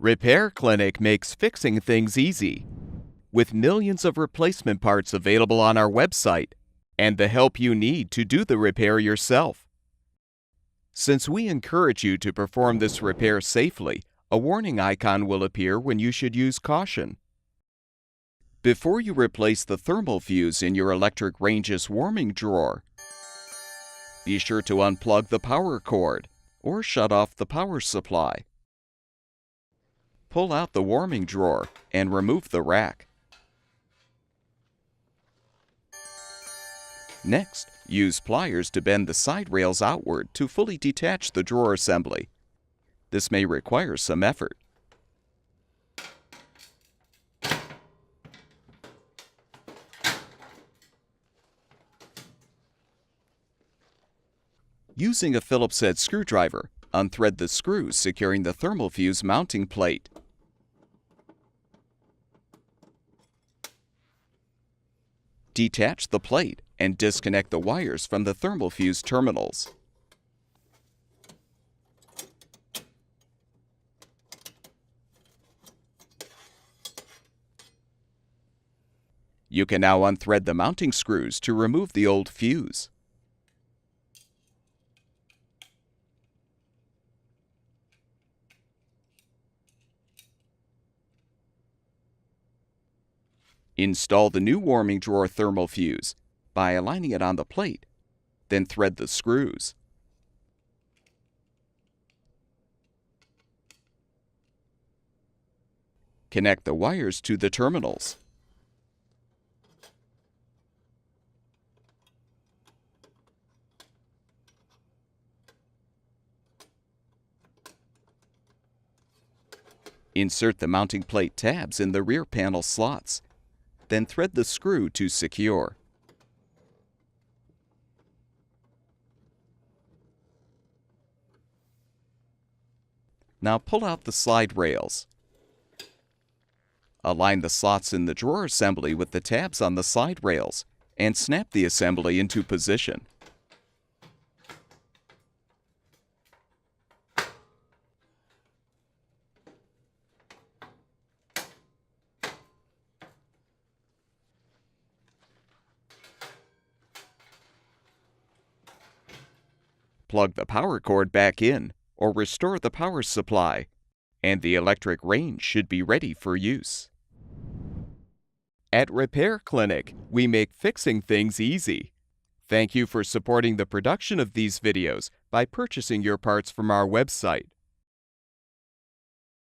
Repair Clinic makes fixing things easy. With millions of replacement parts available on our website and the help you need to do the repair yourself. Since we encourage you to perform this repair safely, a warning icon will appear when you should use caution. Before you replace the thermal fuse in your electric range's warming drawer, be sure to unplug the power cord or shut off the power supply. Pull out the warming drawer and remove the rack. Next, use pliers to bend the side rails outward to fully detach the drawer assembly. This may require some effort. Using a Phillips head screwdriver, unthread the screws securing the thermal fuse mounting plate. Detach the plate and disconnect the wires from the thermal fuse terminals. You can now unthread the mounting screws to remove the old fuse. Install the new warming drawer thermal fuse by aligning it on the plate, then thread the screws. Connect the wires to the terminals. Insert the mounting plate tabs in the rear panel slots. Then thread the screw to secure. Now pull out the slide rails. Align the slots in the drawer assembly with the tabs on the slide rails and snap the assembly into position. Plug the power cord back in or restore the power supply, and the electric range should be ready for use. At Repair Clinic, we make fixing things easy. Thank you for supporting the production of these videos by purchasing your parts from our website.